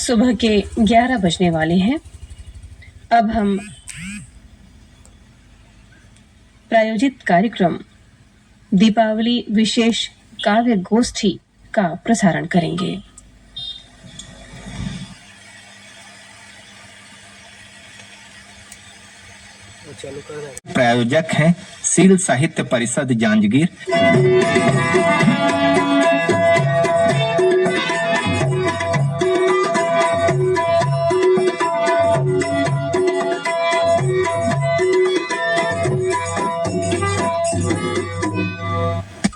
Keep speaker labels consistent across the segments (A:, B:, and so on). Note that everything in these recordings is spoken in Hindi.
A: सुबह के 11 बजने वाले हैं। अब हम प्रायोजित कार्यक्रम दीपावली विशेष काव्य गोष्ठी का प्रसारण करेंगे।
B: प्रायोजक हैं सील साहित्य परिषद जांजगीर।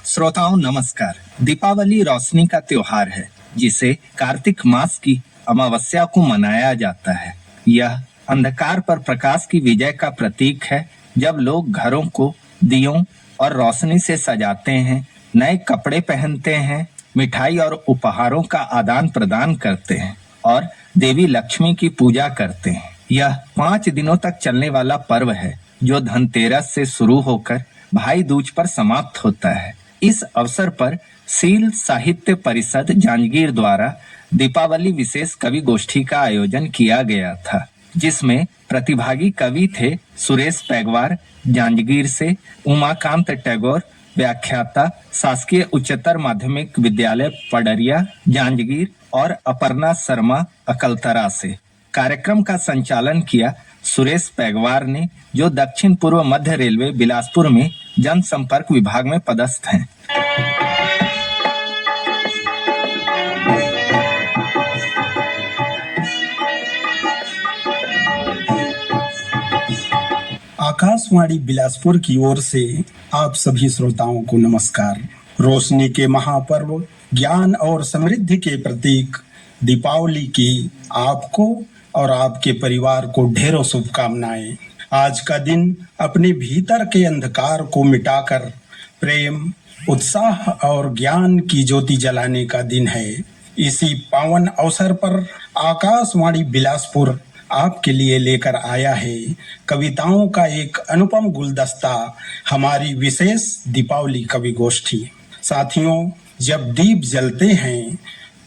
B: श्रोताओं नमस्कार। दीपावली रोशनी का त्योहार है जिसे कार्तिक मास की अमावस्या को मनाया जाता है। यह अंधकार पर प्रकाश की विजय का प्रतीक है। जब लोग घरों को दियों और रोशनी से सजाते हैं, नए कपड़े पहनते हैं, मिठाई और उपहारों का आदान प्रदान करते हैं और देवी लक्ष्मी की पूजा करते हैं। यह 5 दिनों तक चलने वाला पर्व है जो धनतेरस से शुरू होकर भाई दूज पर समाप्त होता है। इस अवसर पर सील साहित्य परिषद जांजगीर द्वारा दीपावली विशेष कवि गोष्ठी का आयोजन किया गया था, जिसमें प्रतिभागी कवि थे सुरेश पैगवार जांजगीर से, उमाकांत टैगोर व्याख्याता शासकीय उच्चतर माध्यमिक विद्यालय पडरिया जांजगीर और अपर्णा शर्मा अकलतरा से। कार्यक्रम का संचालन किया सुरेश पैगवार ने, जो दक्षिण पूर्व मध्य रेलवे बिलासपुर में जनसंपर्क विभाग में पदस्थ हैं।
C: आकाशवाणी बिलासपुर की ओर से आप सभी श्रोताओं को नमस्कार। रोशनी के महापर्व, ज्ञान और समृद्धि के प्रतीक दीपावली की आपको और आपके परिवार को ढेरों शुभकामनाएं। आज का दिन अपने भीतर के अंधकार को मिटाकर प्रेम, उत्साह और ज्ञान की ज्योति जलाने का दिन है। इसी पावन अवसर पर आकाशवाणी बिलासपुर आपके लिए लेकर आया है कविताओं का एक अनुपम गुलदस्ता, हमारी विशेष दीपावली कवि गोष्ठी। साथियों, जब दीप जलते हैं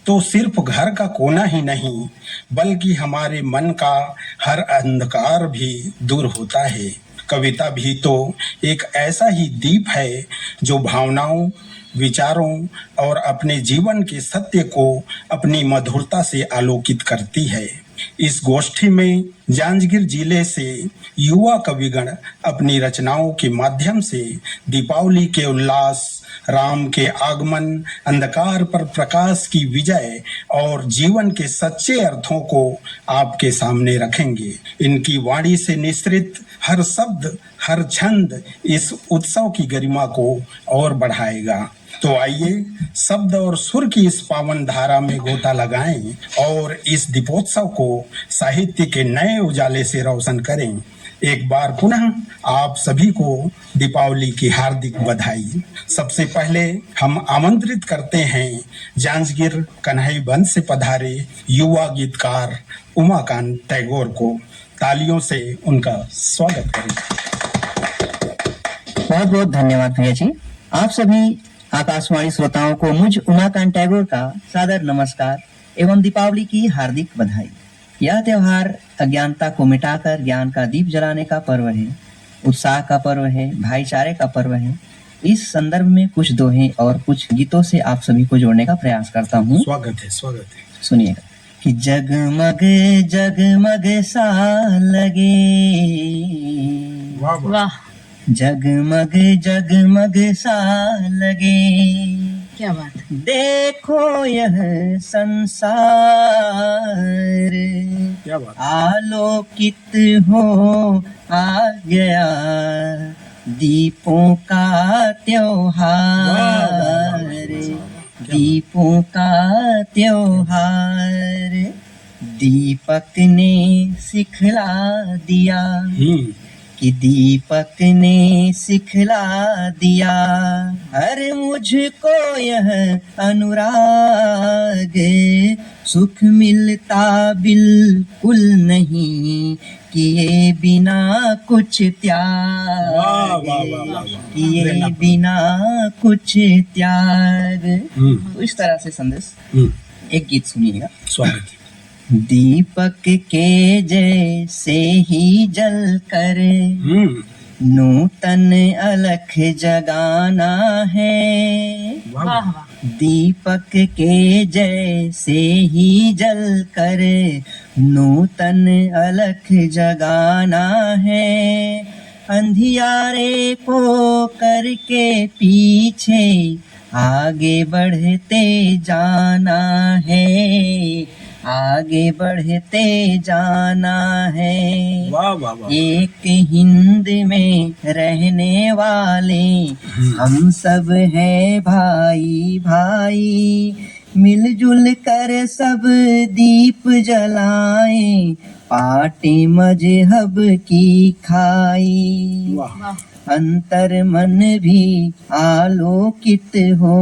C: तो सिर्फ घर का कोना ही नहीं बल्कि हमारे मन का हर अंधकार भी दूर होता है। कविता भी तो एक ऐसा ही दीप है जो भावनाओं, विचारों और अपने जीवन के सत्य को अपनी मधुरता से आलोकित करती है। इस गोष्ठी में जांजगीर जिले से युवा कविगण अपनी रचनाओं के माध्यम से दीपावली के उल्लास, राम के आगमन, अंधकार पर प्रकाश की विजय और जीवन के सच्चे अर्थों को आपके सामने रखेंगे। इनकी वाणी से निसृत हर शब्द, हर छंद इस उत्सव की गरिमा को और बढ़ाएगा। तो आइए शब्द और सुर की इस पावन धारा में गोता लगाएं और इस दीपोत्सव को साहित्य के नए उजाले से रोशन करें। एक बार पुनः आप सभी को दीपावली की हार्दिक बधाई। सबसे पहले हम आमंत्रित करते हैं जांजगीर कन्हई बंद से पधारे युवा गीतकार उमाकांत टैगोर को। तालियों से उनका स्वागत करें।
D: बहुत बहुत धन्यवाद भैया जी। आप सभी आकाशवाणी श्रोताओं को मुझ उमाकांत टैगोर का सादर नमस्कार एवं दीपावली की हार्दिक बधाई। यह त्योहार अज्ञानता को मिटाकर ज्ञान का दीप जलाने का पर्व है, उत्साह का पर्व है, भाईचारे का पर्व है। इस संदर्भ में कुछ दोहे और कुछ गीतों से आप सभी को जोड़ने का प्रयास करता हूँ।
C: स्वागत है।
D: सुनिएगा कि जगमग जगमग सा लगे,
A: वाह,
D: जगमग जगमग सा लगे,
A: क्या बात है।
D: देखो यह संसार,
C: क्या बात।
D: आलोकित हो आ गया दीपों का त्योहार, दीपों का त्योहार, दीपक ने सिखला दिया कि दीपक ने सिखला दिया, अरे मुझको यह अनुराग, सुख मिलता बिल्कुल नहीं किए बिना कुछ त्याग, किए बिना कुछ त्याग। तो इस तरह से संदेश। एक गीत सुनिएगा।
C: स्वागत है।
D: दीपक के जैसे ही जल कर नूतन अलख जगाना है।
C: वाह
A: वाह वाह।
D: दीपक के जैसे ही जल कर नूतन अलख जगाना है। अंधियारे को करके पीछे आगे बढ़ते जाना है। आगे बढ़ते जाना है।
C: वाह वाह वाह।
D: एक हिंद में रहने वाले हम सब हैं भाई भाई। मिलजुल कर सब दीप जलाएं पाटे मजहब की खाई।
C: वाह।
D: अंतर मन भी आलोकित हो।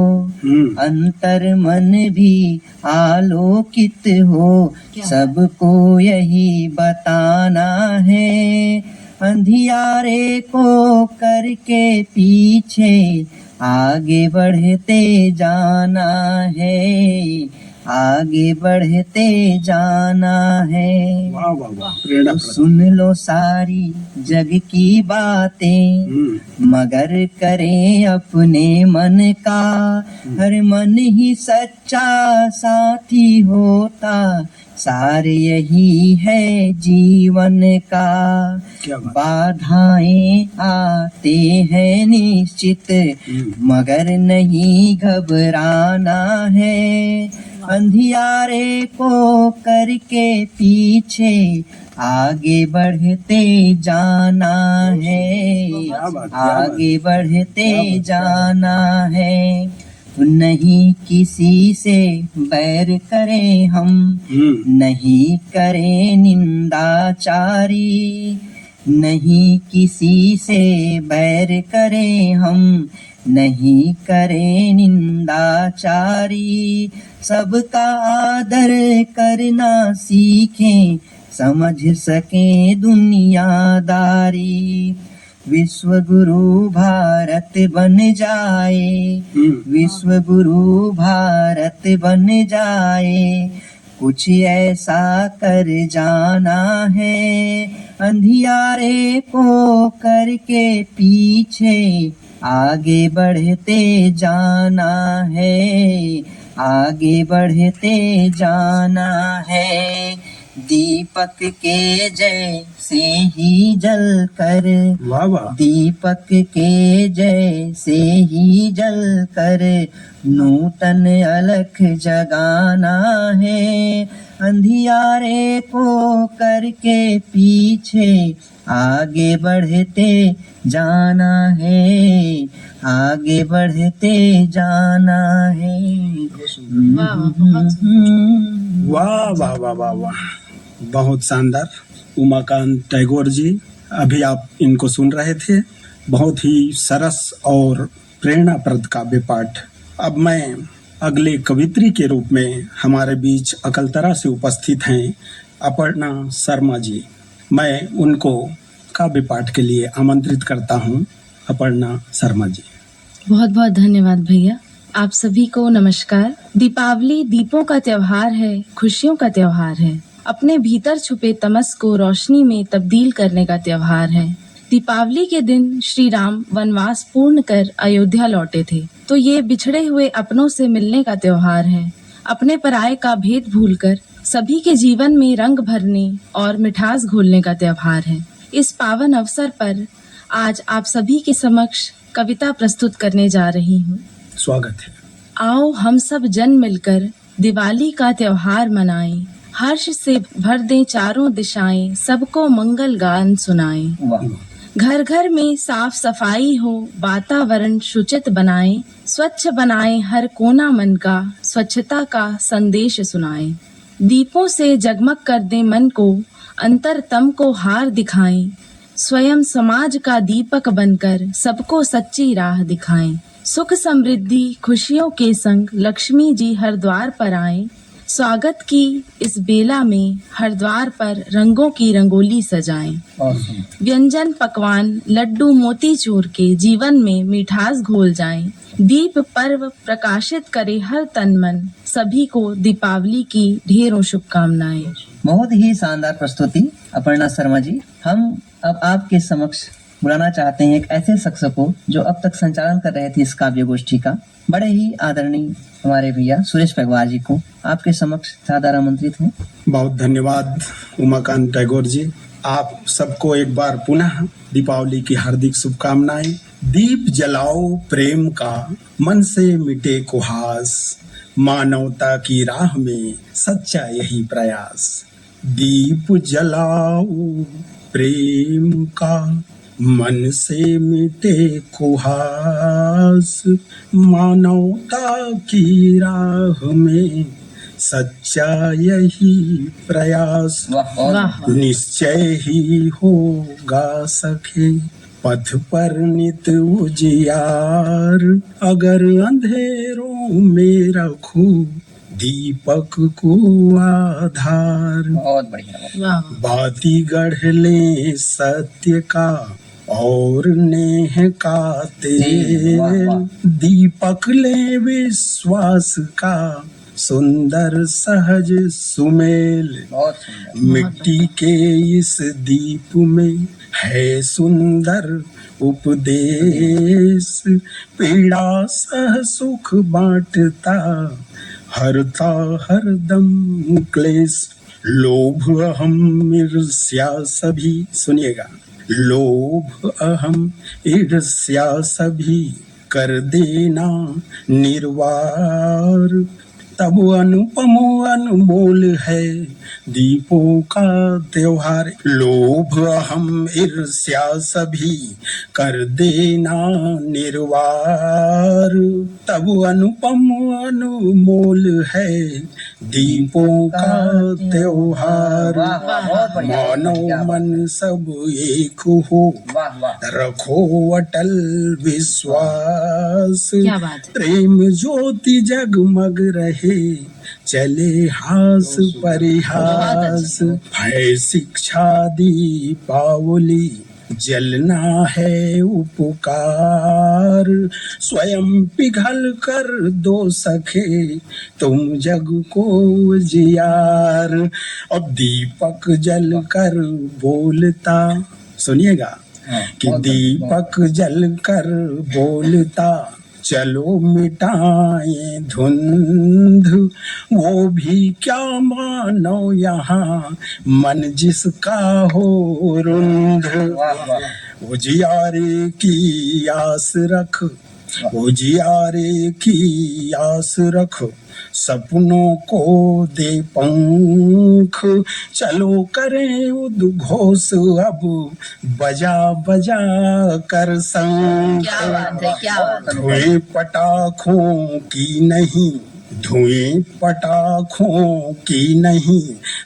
D: अंतर मन भी आलोकित हो। सबको यही बताना है। अंधियारे को करके पीछे आगे बढ़ते जाना है। आगे बढ़ते जाना है।
C: वाह वाह वाह। प्रेरणा
D: तो सुन लो सारी जग की बातें मगर करें अपने मन का। हर मन ही सच्चा साथी होता। सार यही है जीवन का।
C: क्या बात।
D: बाधाएं आते हैं निश्चित मगर नहीं घबराना है। अंधियारे को करके पीछे आगे बढ़ते जाना है। आगे बढ़ते जाना है। नहीं किसी से बैर करें हम। नहीं करें निंदाचारी। नहीं किसी से बैर करें हम। नहीं करें निंदाचारी। सबका आदर करना सीखें समझ सकें दुनियादारी। विश्व गुरु भारत बन जाए। विश्व गुरु भारत बन जाए। कुछ ऐसा कर जाना है। अंधियारे को करके पीछे आगे बढ़ते जाना है। आगे बढ़ते जाना है। दीपक के जैसे ही जल कर।
C: वाह वाह।
D: दीपक के जैसे ही जल कर नूतन अलख जगाना है। अंधियारे को करके पीछे आगे बढ़ते जाना है। आगे बढ़ते जाना है।
A: वाह बहुत सुंदर।
C: वाह वाह वाह वाह वाह। बहुत शानदार। उमाकांत टैगोर जी अभी आप इनको सुन रहे थे। बहुत ही सरस और प्रेरणाप्रद काव्य पाठ। अब मैं अगले कवित्री के रूप में हमारे बीच अकलतरा से उपस्थित हैं अपर्णा शर्मा जी। मैं उनको काव्य पाठ के लिए आमंत्रित करता हूं। अपर्णा शर्मा जी।
E: बहुत बहुत धन्यवाद भैया। आप सभी को नमस्कार। दीपावली दीपों का त्योहार है, खुशियों का त्योहार है। अपने भीतर छुपे तमस को रोशनी में तब्दील करने का त्योहार है। दीपावली के दिन श्री राम वनवास पूर्ण कर अयोध्या लौटे थे, तो ये बिछड़े हुए अपनों से मिलने का त्योहार है। अपने पराये का भेद भूलकर सभी के जीवन में रंग भरने और मिठास घोलने का त्योहार है। इस पावन अवसर पर आज आप सभी के समक्ष कविता प्रस्तुत करने जा रही हूँ।
C: स्वागत है।
E: आओ हम सब जन मिलकर दिवाली का त्योहार मनाएं। हर्ष से भर दें चारों दिशाएं, सबको मंगल गान सुनाएं। घर घर में साफ सफाई हो, वातावरण शुचित बनाएं। स्वच्छ बनाएं हर कोना मन का, स्वच्छता का संदेश सुनाएं। दीपों से जगमग कर दें मन को, अंतरतम को हार दिखाएं। स्वयं समाज का दीपक बनकर सबको सच्ची राह दिखाएं। सुख समृद्धि खुशियों के संग लक्ष्मी जी हर द्वार पर आएं। स्वागत की इस बेला में हर द्वार पर रंगों की रंगोली सजाएं। व्यंजन पकवान लड्डू मोतीचूर के जीवन में मिठास घोल जाएं। दीप पर्व प्रकाशित करे हर तन मन। सभी को दीपावली की ढेरों शुभकामनाएं।
D: बहुत ही शानदार प्रस्तुति अपर्णा शर्मा जी। हम अब आपके समक्ष बुलाना चाहते हैं एक ऐसे शख्स को जो अब तक संचालन कर रहे थे इस काव्य गोष्ठी का, बड़े ही आदरणीय हमारे भैया सुरेश पगवार जी को आपके समक्ष सादर आमंत्रित हैं।
C: बहुत धन्यवाद उमाकांत टैगोर जी। आप सबको एक बार पुनः दीपावली की हार्दिक शुभकामनाएं। दीप जलाओ प्रेम का, मन से मिटे कुहास, मानवता की राह में सच्चा यही प्रयास। दीप जलाओ प्रेम का, मन से मिटे कुहास, मानवता की राह में सच्चा यही प्रयास।
E: वाह।
C: निश्चय ही होगा सखे पथ पर नित उजियार, अगर अंधेरों में रखो दीपक को आधार।
D: बहुत बढ़िया।
C: बाती गढ़ ले सत्य का और नेह का तेल, दीपक ले विश्वास का सुंदर सहज सुमेल। मिट्टी के इस दीप में है सुंदर उपदेश, पीड़ा सह सुख बांटता हरता हरदम क्लेश। लोभ अहम ईर्ष्या सभी, सुनिएगा, लोभ अहम ईर्ष्या सभी कर देना निर्वार, तब अनुपम अनमोल है दीपों का त्योहार। लोभ अहम ईर्ष्या सभी कर देना निर्वार, तब अनुपम अनमोल है दीपों का त्योहार। मानव मन सब एक हो, रखो अटल विश्वास, प्रेम ज्योति जगमग रहे चले हास परिहास। है शिक्षा दीपावली जलना है उपकार, स्वयं पिघल कर दो सखे तुम जग को जियार। अब दीपक जल कर बोलता, सुनिएगा, कि दीपक जल कर बोलता चलो मिटाए धुंध, वो भी क्या मानो यहाँ मन जिसका हो रुंध। उजियारे की आस रख, उजियारे की आस रख, सपनों को दे पंख, चलो करें उद्घोष अब बजा बजा कर शंख। धुएं पटाखों की नहीं, धुएं पटाखों की नहीं,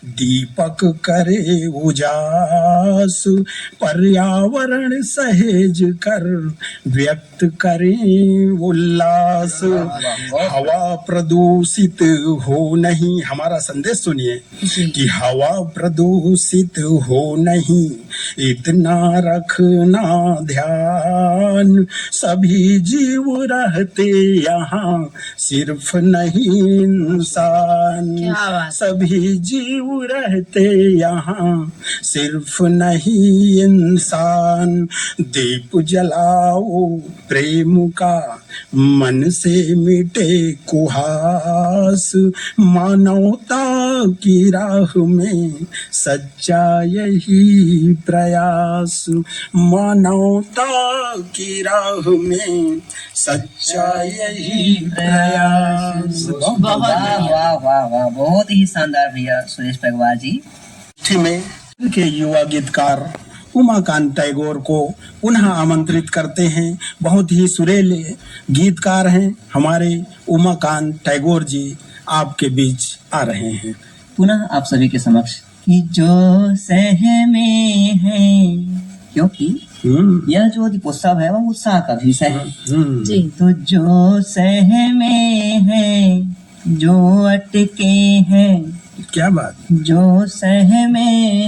C: दीपक करे उजास, पर्यावरण सहेज कर व्यक्त करें उल्लास। हवा प्रदूषित हो नहीं, हमारा संदेश सुनिए, कि हवा प्रदूषित हो नहीं, इतना रखना ध्यान, सभी जीव रहते यहाँ सिर्फ नहीं इंसान, सभी जीव रहते यहाँ सिर्फ नहीं इंसान। दीप जलाओ प्रेम का, मन से मिटे कुहास, मानवता की राह में सच्चा यही प्रयास, मानवता की राह में सच्चा यही प्रयास।
D: वाह वाह वाह वाह, बहुत ही शानदार भैया सुरेश पगवार जी।
C: में के युवा गीतकार उमाकांत टैगोर को पुनः आमंत्रित करते हैं। बहुत ही सुरीले गीतकार हैं हमारे उमाकांत टैगोर जी, आपके बीच आ रहे हैं।
D: पुनः आप सभी के समक्ष कि जो सहमे हैं, क्योंकि यह जो दीपोत्सव है वह उत्साह का विषय है जी। तो जो सहमे हैं जो अटके हैं,
C: क्या बात।
D: जो सहमे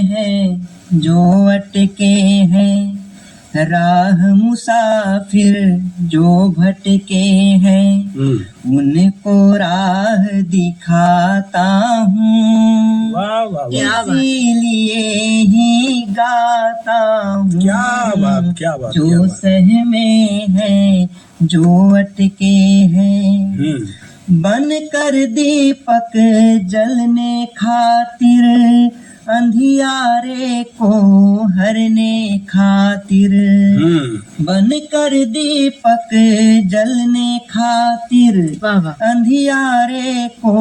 D: हैं, जो अटके हैं, राह मुसाफिर जो भटके हैं, उनको राह दिखाता हूँ,
C: वाह वाह वाह,
D: इसीलिए ही गाता हूँ।
C: क्या बात, क्या बात, क्या
D: जो
C: बात।
D: सहमे हैं, जो अटके हैं, बन कर दीपक जलने खातिर, अंधियारे को हरने खातिर, बन कर दीपक जलने खातिर,
E: वाह वाह।
D: अंधियारे को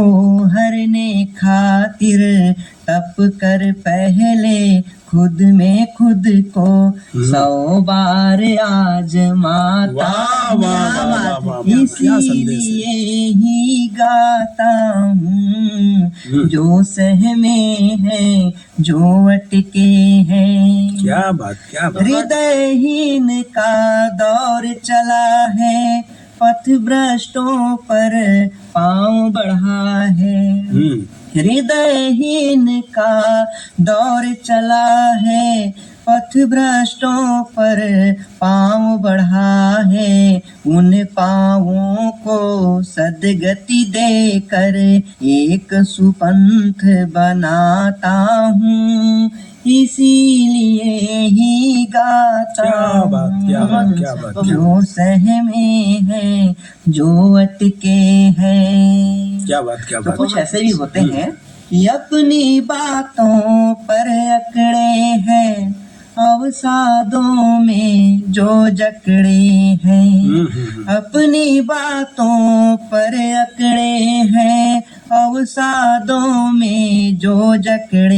D: हरने खातिर, तप कर पहले खुद में खुद को 100 बार आजमाता
C: वाह वाह वाह वाह वाह वाह, क्या संदेश
D: इसीलिए
C: है।
D: ही गाता हूँ, जो सहमे हैं, जो अटके हैं।
C: क्या बात, क्या बात।
D: हृदयहीन का दौर चला है, पथ भ्रष्टों पर पांव बढ़ा है। हृदयहीन का दौर चला है, पथ भ्रष्टों पर पांव बढ़ा है। उन पांवों को सदगति देकर एक सुपंथ बनाता हूँ, इसीलिए ही गाता
C: क्या बात, क्या बात, क्या बात, क्या
D: जो सहमे हैं, जो अटके हैं।
C: क्या बात, क्या
D: तो
C: बात।
D: कुछ ऐसे भी होते हैं कि अपनी बातों पर अकड़े हैं, अवसादों में जो जकड़े हैं। अपनी बातों पर अकड़े हैं, अवसादों में जो जकड़े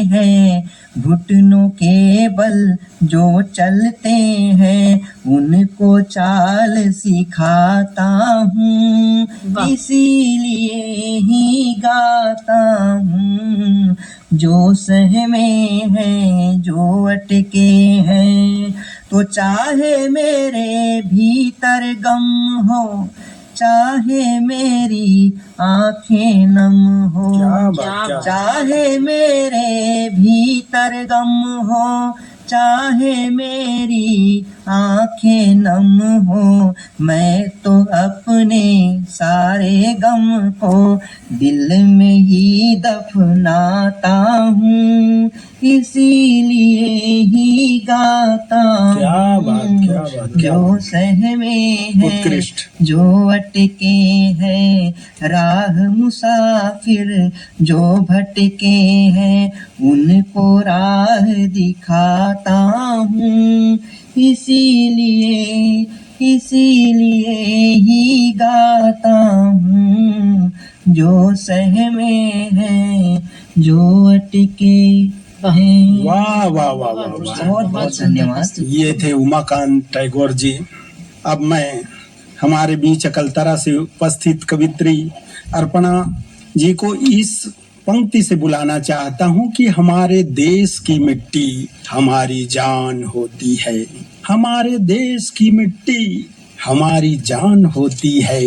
D: हैं। घुटनों के बल जो चलते हैं, उनको चाल सिखाता हूँ, इसीलिए ही गाता हूँ। जो सहमे हैं, जो अटके हैं, तो चाहे मेरे भीतर गम हो, चाहे मेरी आंखें नम हो,
C: क्या बात, क्या बात।
D: चाहे मेरे भीतर गम हो, चाहे मेरी आंखें नम हो, मैं तो अपने सारे गम को दिल में ही दफनाता हूँ, इसीलिए ही गाता हूँ।
C: क्या बात, क्या बात, क्या
D: जो
C: बात।
D: सहमे हैं,
C: उत्कृष्ट।
D: जो अटके हैं, राह मुसाफिर जो भटके हैं, उनको राह दिखाता हूँ, इसीलिए ही गाता हूँ। जो सहमे हैं, जो अटके हैं।
C: वाह वाह वाह वाह वाह।
D: बहुत बहुत धन्यवाद।
C: ये थे उमाकांत टैगोर जी। अब मैं हमारे बीच अकलतरा से उपस्थित कवित्री अर्पणा जी को इस पंक्ति से बुलाना चाहता हूँ कि हमारे देश की मिट्टी हमारी जान होती है, हमारे देश की मिट्टी हमारी जान होती है।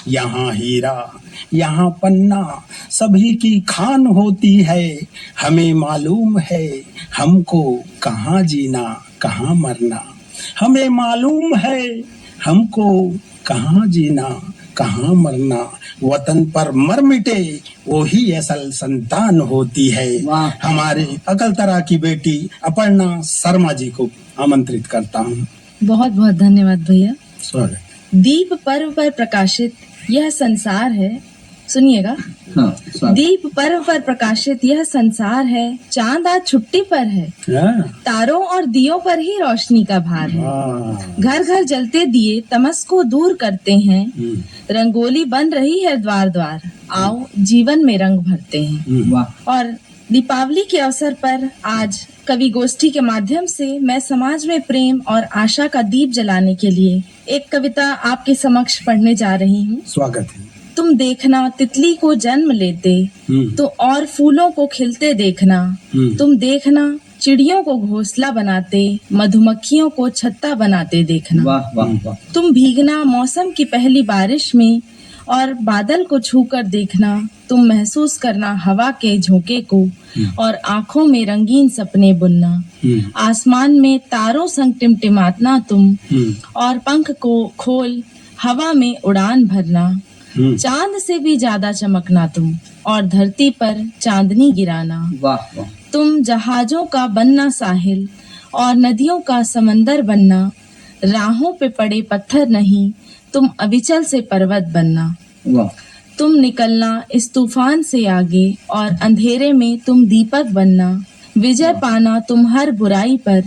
C: यहाँ हीरा, यहाँ पन्ना सभी की खान होती है। हमें मालूम है हमको कहाँ जीना कहाँ मरना, हमें मालूम है हमको कहाँ जीना कहाँ मरना। वतन पर मर मिटे वही असल संतान होती है। हमारे अकलतरा की बेटी अपर्णा शर्मा जी को आमंत्रित करता हूँ।
E: बहुत बहुत धन्यवाद भैया।
C: स्वागत।
E: दीप पर्व पर प्रकाशित यह संसार है, सुनिएगा। दीप पर्व पर प्रकाशित यह संसार है, चांद आज छुट्टी पर है, तारों और दियों पर ही रोशनी का भार है। घर घर जलते दिए तमस को दूर करते हैं, रंगोली बन रही है द्वार द्वार, आओ जीवन में रंग भरते हैं। और दीपावली के अवसर पर आज कवि गोष्ठी के माध्यम से मैं समाज में प्रेम और आशा का दीप जलाने के लिए एक कविता आपके समक्ष पढ़ने जा रही हूँ।
C: स्वागत है।
E: तुम देखना तितली को जन्म लेते, तो और फूलों को खिलते देखना। तुम देखना चिड़ियों को घोंसला बनाते, मधुमक्खियों को छत्ता बनाते देखना।
D: वाह वाह वाह।
E: तुम भीगना मौसम की पहली बारिश में और बादल को छूकर देखना, तुम महसूस करना हवा के झोंके को, और आंखों में रंगीन सपने बुनना। आसमान में तारों संग टिमटिमातना तुम, और पंख को खोल हवा में उड़ान भरना। चांद से भी ज्यादा चमकना तुम, और धरती पर चांदनी गिराना।
D: वाह वाह।
E: तुम जहाजों का बनना साहिल, और नदियों का समंदर बनना। राहों पे पड़े पत्थर नहीं, तुम अविचल से पर्वत बनना।
D: वाह।
E: तुम निकलना इस तूफान से आगे, और अंधेरे में तुम दीपक बनना। विजय पाना तुम हर बुराई पर,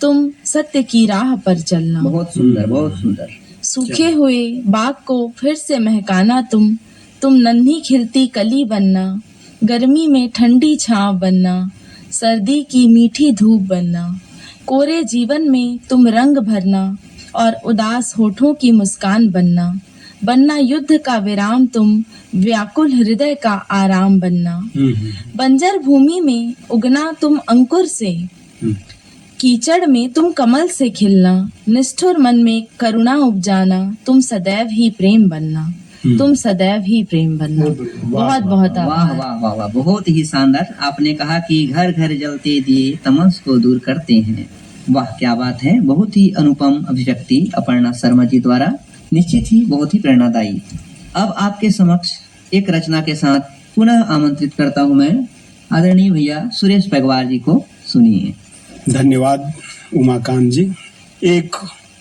E: तुम सत्य की राह पर चलना।
D: बहुत सुंदर, बहुत सुंदर।
E: सूखे हुए बाग को फिर से महकाना तुम नन्ही खिलती कली बनना। गर्मी में ठंडी छांव बनना, सर्दी की मीठी धूप बनना। कोरे जीवन में तुम रंग भरना, और उदास होठों की मुस्कान बनना युद्ध का विराम तुम, व्याकुल हृदय का आराम बनना। बंजर भूमि में उगना तुम अंकुर से, कीचड़ में तुम कमल से खिलना। निष्ठुर मन में करुणा उपजाना, तुम सदैव ही प्रेम बनना। तुम सदैव ही प्रेम बनना। बहुत बहुत
D: वाह
E: आभार।
D: वाह वाह वाह, बहुत ही शानदार। आपने कहा कि घर घर जलते दिए तमस को दूर करते हैं। वाह, क्या बात है। बहुत ही अनुपम अभिव्यक्ति अपर्णा शर्मा जी द्वारा, निश्चित ही बहुत ही प्रेरणादायी। अब आपके समक्ष एक रचना के साथ पुनः आमंत्रित करता हूँ मैं आदरणीय भैया सुरेश पैगवार जी को। सुनिए।
C: धन्यवाद उमाकांत जी। एक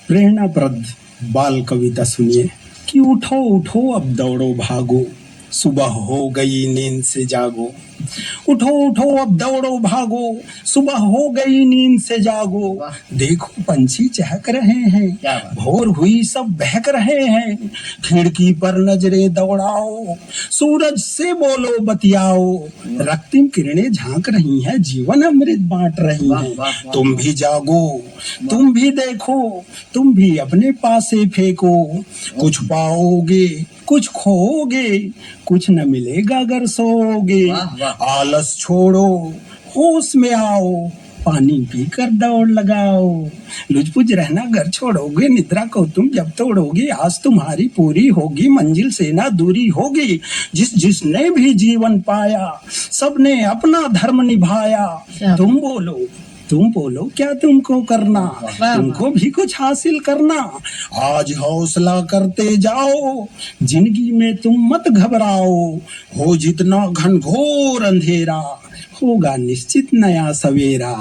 C: प्रेरणाप्रद बाल कविता सुनिए कि उठो उठो अब दौड़ो भागो, सुबह हो गई नींद से जागो। उठो उठो अब दौड़ो भागो, सुबह हो गई नींद से जागो। देखो पंछी चहक रहे हैं, भोर हुई सब बहक रहे हैं। खिड़की पर नजरें दौड़ाओ, सूरज से बोलो बतियाओ। रक्तिम किरणें झांक रही हैं, जीवन अमृत बांट रही हैं। तुम भी जागो, तुम भी देखो, तुम भी अपने पासे फेंको। कुछ पाओगे कुछ खोओगे, कुछ न मिलेगा अगर सोओगे। आलस छोड़ो, होश में आओ, पानी पीकर दौड़ लगाओ। लुचपुच रहना घर छोड़ोगे, निद्रा को तुम जब तोड़ोगे। आज तुम्हारी पूरी होगी, मंजिल से ना दूरी होगी। जिसने भी जीवन पाया, सबने अपना धर्म निभाया। तुम बोलो क्या तुमको करना, तुमको भी कुछ हासिल करना। आज हौसला करते जाओ, जिंदगी में तुम मत घबराओ। हो जितना घनघोर अंधेरा, होगा निश्चित नया सवेरा।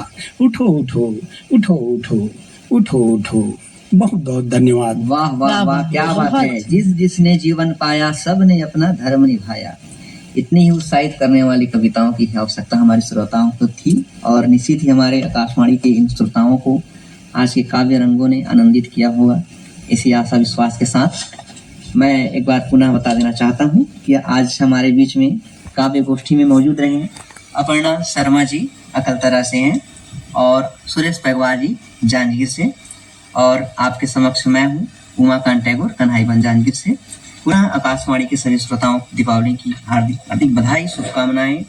C: उठो उठो उठो उठो उठो उठो। बहुत बहुत धन्यवाद।
D: वाह वाह वाह, क्या बात है। जिसने जीवन पाया, सब ने अपना धर्म निभाया। इतनी ही उत्साहित करने वाली कविताओं की आवश्यकता हमारे श्रोताओं को थी, और निश्चित ही हमारे आकाशवाणी के इन श्रोताओं को आज के काव्य रंगों ने आनंदित किया होगा। इसी आशा विश्वास के साथ मैं एक बार पुनः बता देना चाहता हूँ कि आज हमारे बीच में काव्य गोष्ठी में मौजूद रहे हैं अपर्णा शर्मा जी अकलतरा से हैं, और सुरेश पैगवार जी जांजगीर से, और आपके समक्ष मैं हूँ उमाकांत टैगोर कन्हाईबंद जांजगीर से। पुनः आकाशवाणी के सभी श्रोताओं को दीपावली की हार्दिक हार्दिक बधाई, शुभकामनाएं।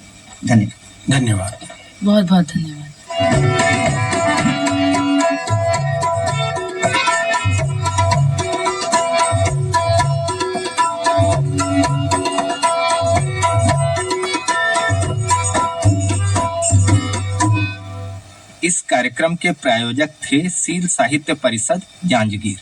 D: धन्यवाद।
C: धन्यवाद।
E: बहुत बहुत धन्यवाद।
B: इस कार्यक्रम के प्रायोजक थे सील साहित्य परिषद जांजगीर।